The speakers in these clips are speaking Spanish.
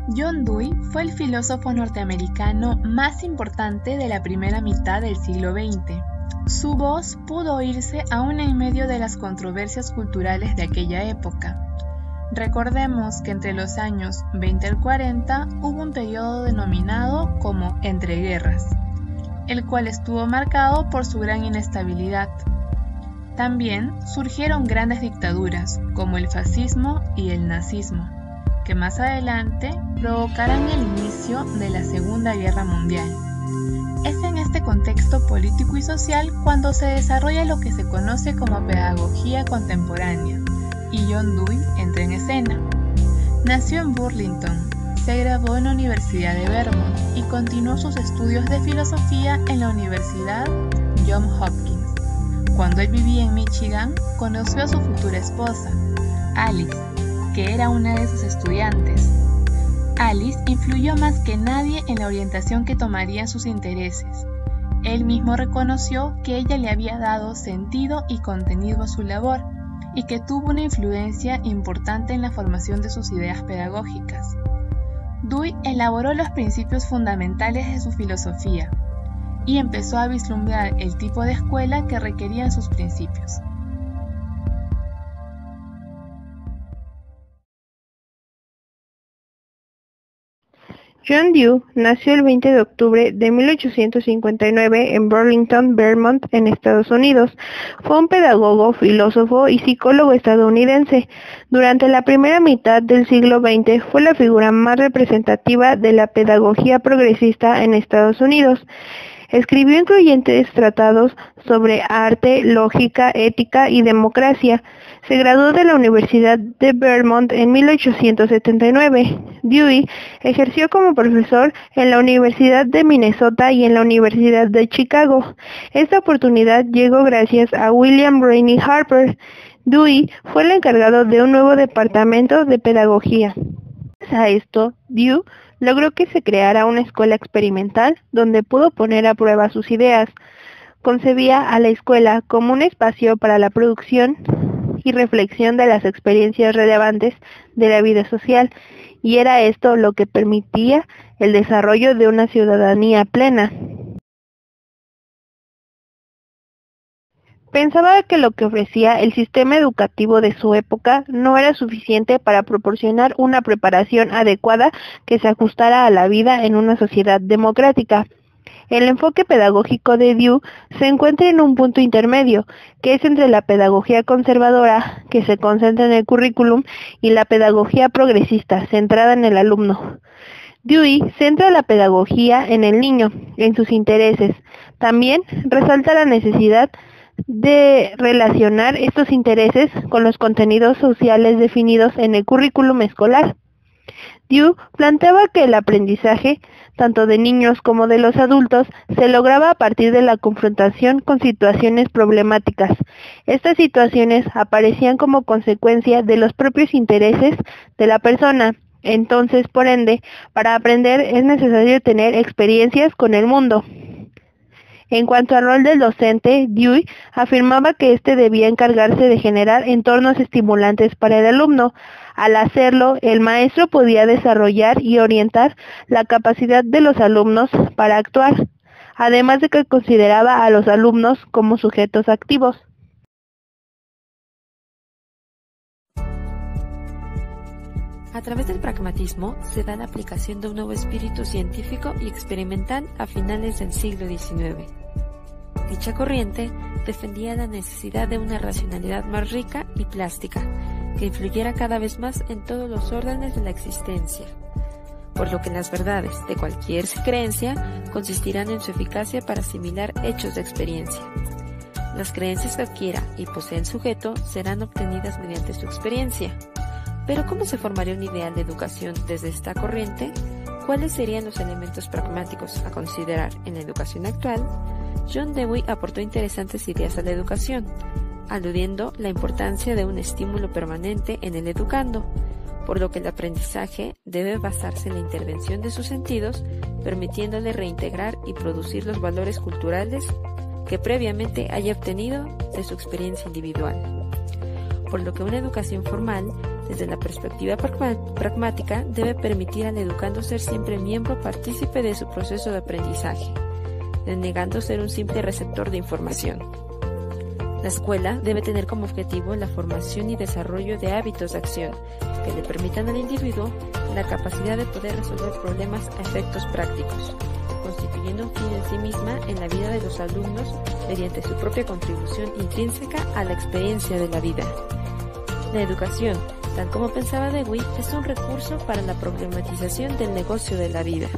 John Dewey fue el filósofo norteamericano más importante de la primera mitad del siglo XX. Su voz pudo oírse aún en medio de las controversias culturales de aquella época. Recordemos que entre los años 20 al 40 hubo un periodo denominado como entreguerras, el cual estuvo marcado por su gran inestabilidad. También surgieron grandes dictaduras como el fascismo y el nazismo, que más adelante provocarán el inicio de la Segunda Guerra Mundial. Es en este contexto político y social cuando se desarrolla lo que se conoce como pedagogía contemporánea, y John Dewey entra en escena. Nació en Burlington, se graduó en la Universidad de Vermont y continuó sus estudios de filosofía en la Universidad Johns Hopkins. Cuando él vivía en Michigan, conoció a su futura esposa, Alice, que era una de sus estudiantes. Alice influyó más que nadie en la orientación que tomarían sus intereses. Él mismo reconoció que ella le había dado sentido y contenido a su labor, y que tuvo una influencia importante en la formación de sus ideas pedagógicas. Dewey elaboró los principios fundamentales de su filosofía, y empezó a vislumbrar el tipo de escuela que requerían sus principios. John Dewey nació el 20 de octubre de 1859 en Burlington, Vermont, en Estados Unidos. Fue un pedagogo, filósofo y psicólogo estadounidense. Durante la primera mitad del siglo XX fue la figura más representativa de la pedagogía progresista en Estados Unidos. Escribió influyentes tratados sobre arte, lógica, ética y democracia. Se graduó de la Universidad de Vermont en 1879. Dewey ejerció como profesor en la Universidad de Minnesota y en la Universidad de Chicago. Esta oportunidad llegó gracias a William Rainey Harper. Dewey fue el encargado de un nuevo departamento de pedagogía. Gracias a esto, Dewey logró que se creara una escuela experimental donde pudo poner a prueba sus ideas. Concebía a la escuela como un espacio para la producción y reflexión de las experiencias relevantes de la vida social, y era esto lo que permitía el desarrollo de una ciudadanía plena. Pensaba que lo que ofrecía el sistema educativo de su época no era suficiente para proporcionar una preparación adecuada que se ajustara a la vida en una sociedad democrática. El enfoque pedagógico de Dewey se encuentra en un punto intermedio, que es entre la pedagogía conservadora, que se concentra en el currículum, y la pedagogía progresista, centrada en el alumno. Dewey centra la pedagogía en el niño, en sus intereses. También resalta la necesidad de relacionar estos intereses con los contenidos sociales definidos en el currículum escolar. Dewey planteaba que el aprendizaje, tanto de niños como de los adultos, se lograba a partir de la confrontación con situaciones problemáticas. Estas situaciones aparecían como consecuencia de los propios intereses de la persona. Entonces, por ende, para aprender es necesario tener experiencias con el mundo. En cuanto al rol del docente, Dewey afirmaba que éste debía encargarse de generar entornos estimulantes para el alumno. Al hacerlo, el maestro podía desarrollar y orientar la capacidad de los alumnos para actuar, además de que consideraba a los alumnos como sujetos activos. A través del pragmatismo se da la aplicación de un nuevo espíritu científico y experimental a finales del siglo XIX. Dicha corriente defendía la necesidad de una racionalidad más rica y plástica, que influyera cada vez más en todos los órdenes de la existencia, por lo que las verdades de cualquier creencia consistirán en su eficacia para asimilar hechos de experiencia. Las creencias que adquiera y posee el sujeto serán obtenidas mediante su experiencia. Pero ¿cómo se formaría un ideal de educación desde esta corriente? ¿Cuáles serían los elementos pragmáticos a considerar en la educación actual? John Dewey aportó interesantes ideas a la educación, aludiendo la importancia de un estímulo permanente en el educando, por lo que el aprendizaje debe basarse en la intervención de sus sentidos, permitiéndole reintegrar y producir los valores culturales que previamente haya obtenido de su experiencia individual. Por lo que una educación formal Desde la perspectiva pragmática, debe permitir al educando ser siempre miembro partícipe de su proceso de aprendizaje, denegando ser un simple receptor de información. La escuela debe tener como objetivo la formación y desarrollo de hábitos de acción que le permitan al individuo la capacidad de poder resolver problemas a efectos prácticos, constituyendo un fin en sí misma en la vida de los alumnos mediante su propia contribución intrínseca a la experiencia de la vida. La educación, tal como pensaba Dewey, es un recurso para la problematización del negocio de la vida.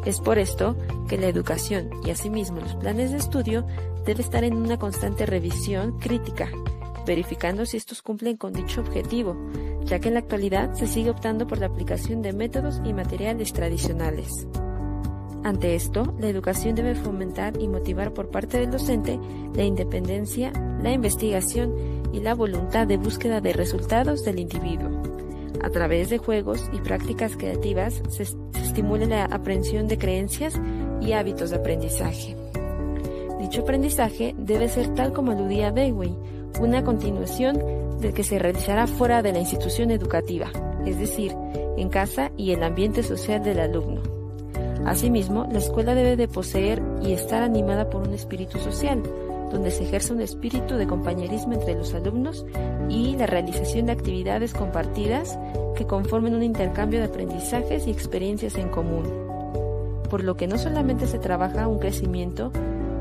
Es por esto que la educación y asimismo los planes de estudio debe estar en una constante revisión crítica, verificando si estos cumplen con dicho objetivo, ya que en la actualidad se sigue optando por la aplicación de métodos y materiales tradicionales. Ante esto, la educación debe fomentar y motivar por parte del docente la independencia, la investigación y la voluntad de búsqueda de resultados del individuo. A través de juegos y prácticas creativas se estimula la aprehensión de creencias y hábitos de aprendizaje. Dicho aprendizaje debe ser, tal como aludía Dewey, una continuación del que se realizará fuera de la institución educativa, es decir, en casa y el ambiente social del alumno. Asimismo, la escuela debe de poseer y estar animada por un espíritu social, donde se ejerce un espíritu de compañerismo entre los alumnos y la realización de actividades compartidas que conformen un intercambio de aprendizajes y experiencias en común. Por lo que no solamente se trabaja un crecimiento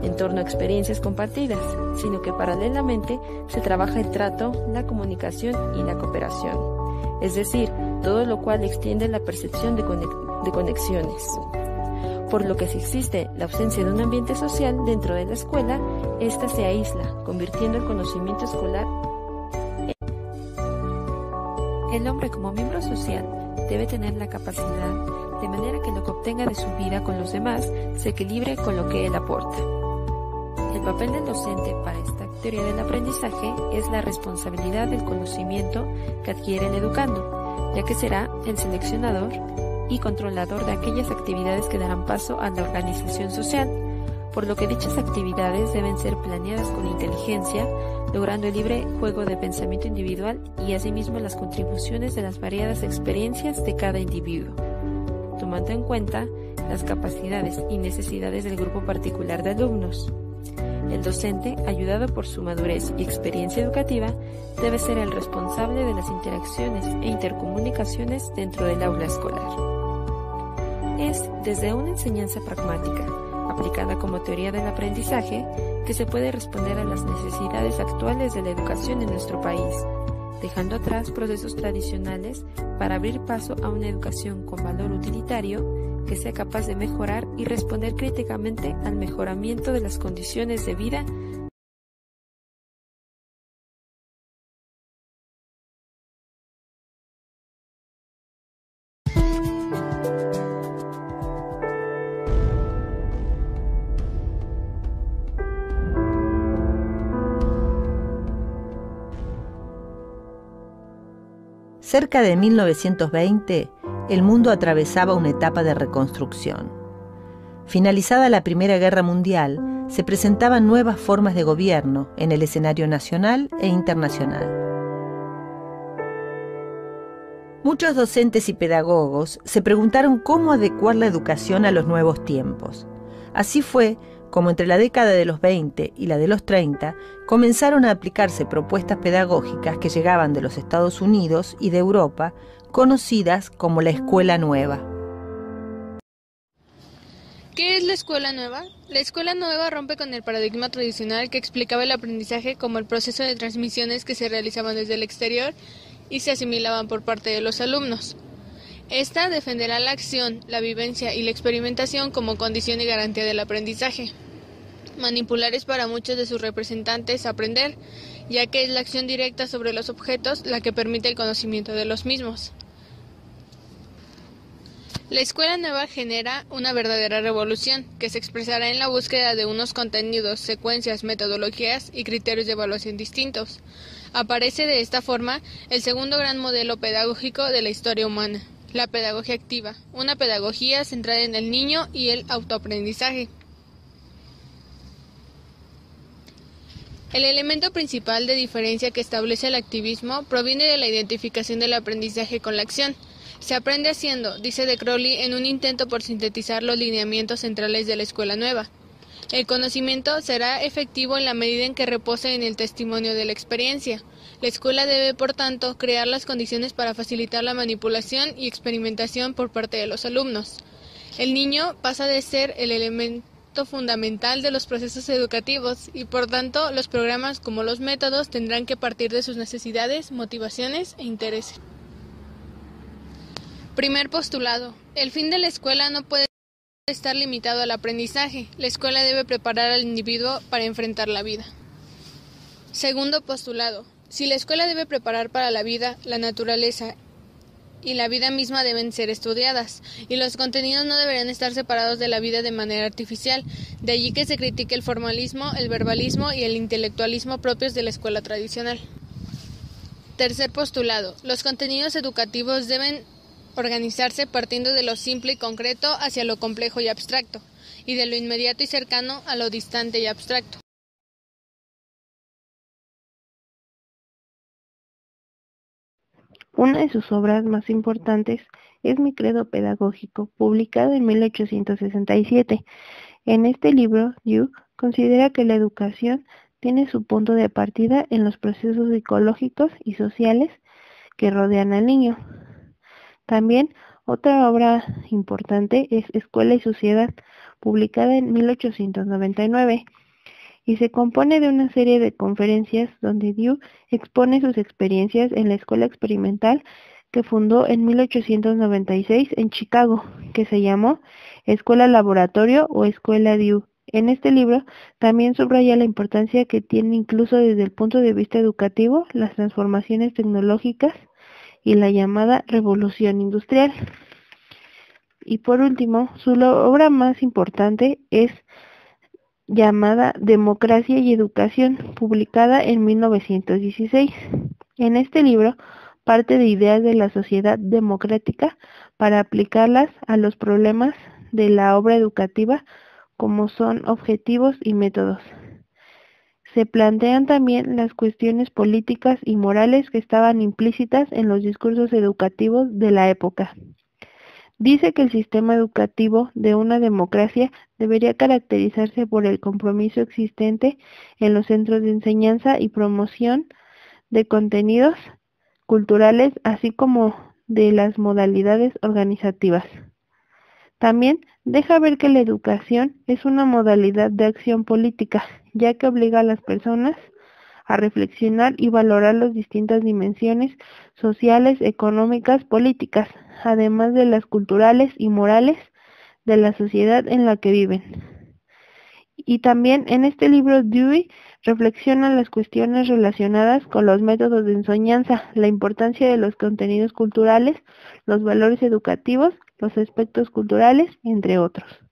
en torno a experiencias compartidas, sino que paralelamente se trabaja el trato, la comunicación y la cooperación, es decir, todo lo cual extiende la percepción de conexiones. Por lo que si existe la ausencia de un ambiente social dentro de la escuela, ésta se aísla, convirtiendo el conocimiento escolar. El hombre como miembro social debe tener la capacidad de manera que lo que obtenga de su vida con los demás se equilibre con lo que él aporta. El papel del docente para esta teoría del aprendizaje es la responsabilidad del conocimiento que adquiere el educando, ya que será el seleccionador y controlador de aquellas actividades que darán paso a la organización social, por lo que dichas actividades deben ser planeadas con inteligencia, logrando el libre juego de pensamiento individual y asimismo las contribuciones de las variadas experiencias de cada individuo, tomando en cuenta las capacidades y necesidades del grupo particular de alumnos. El docente, ayudado por su madurez y experiencia educativa, debe ser el responsable de las interacciones e intercomunicaciones dentro del aula escolar. Es desde una enseñanza pragmática, aplicada como teoría del aprendizaje, que se puede responder a las necesidades actuales de la educación en nuestro país, dejando atrás procesos tradicionales para abrir paso a una educación con valor utilitario que sea capaz de mejorar y responder críticamente al mejoramiento de las condiciones de vida. Cerca de 1920, el mundo atravesaba una etapa de reconstrucción. Finalizada la Primera Guerra Mundial, se presentaban nuevas formas de gobierno en el escenario nacional e internacional. Muchos docentes y pedagogos se preguntaron cómo adecuar la educación a los nuevos tiempos. Así fue como entre la década de los 20 y la de los 30 comenzaron a aplicarse propuestas pedagógicas que llegaban de los Estados Unidos y de Europa, conocidas como la Escuela Nueva. ¿Qué es la Escuela Nueva? La Escuela Nueva rompe con el paradigma tradicional que explicaba el aprendizaje como el proceso de transmisiones que se realizaban desde el exterior y se asimilaban por parte de los alumnos. Esta defenderá la acción, la vivencia y la experimentación como condición y garantía del aprendizaje. Manipular es para muchos de sus representantes aprender, ya que es la acción directa sobre los objetos la que permite el conocimiento de los mismos. La Escuela Nueva genera una verdadera revolución, que se expresará en la búsqueda de unos contenidos, secuencias, metodologías y criterios de evaluación distintos. Aparece de esta forma el segundo gran modelo pedagógico de la historia humana, la pedagogía activa, una pedagogía centrada en el niño y el autoaprendizaje. El elemento principal de diferencia que establece el activismo proviene de la identificación del aprendizaje con la acción. Se aprende haciendo, dice de Crowley en un intento por sintetizar los lineamientos centrales de la escuela nueva. El conocimiento será efectivo en la medida en que repose en el testimonio de la experiencia. La escuela debe, por tanto, crear las condiciones para facilitar la manipulación y experimentación por parte de los alumnos. El niño pasa de ser el elemento fundamental de los procesos educativos y, por tanto, los programas como los métodos tendrán que partir de sus necesidades, motivaciones e intereses. Primer postulado. El fin de la escuela no puede estar limitado al aprendizaje. La escuela debe preparar al individuo para enfrentar la vida. Segundo postulado. Si la escuela debe preparar para la vida, la naturaleza y la vida misma deben ser estudiadas, y los contenidos no deberían estar separados de la vida de manera artificial. De allí que se critique el formalismo, el verbalismo y el intelectualismo propios de la escuela tradicional. Tercer postulado. Los contenidos educativos deben organizarse partiendo de lo simple y concreto hacia lo complejo y abstracto, y de lo inmediato y cercano a lo distante y abstracto. Una de sus obras más importantes es Mi credo pedagógico, publicado en 1867. En este libro, Dewey considera que la educación tiene su punto de partida en los procesos psicológicos y sociales que rodean al niño. También otra obra importante es Escuela y Sociedad, publicada en 1899, y se compone de una serie de conferencias donde Dewey expone sus experiencias en la escuela experimental que fundó en 1896 en Chicago, que se llamó Escuela Laboratorio o Escuela Dewey. En este libro también subraya la importancia que tiene incluso desde el punto de vista educativo las transformaciones tecnológicas y la llamada revolución industrial. Y por último, su obra más importante es llamada Democracia y Educación, publicada en 1916. En este libro parte de ideas de la sociedad democrática para aplicarlas a los problemas de la obra educativa, como son objetivos y métodos. Se plantean también las cuestiones políticas y morales que estaban implícitas en los discursos educativos de la época. Dice que el sistema educativo de una democracia debería caracterizarse por el compromiso existente en los centros de enseñanza y promoción de contenidos culturales, así como de las modalidades organizativas. También deja ver que la educación es una modalidad de acción política, ya que obliga a las personas a reflexionar y valorar las distintas dimensiones sociales, económicas, políticas, además de las culturales y morales de la sociedad en la que viven. Y también en este libro Dewey reflexiona las cuestiones relacionadas con los métodos de enseñanza, la importancia de los contenidos culturales, los valores educativos, los aspectos culturales, entre otros.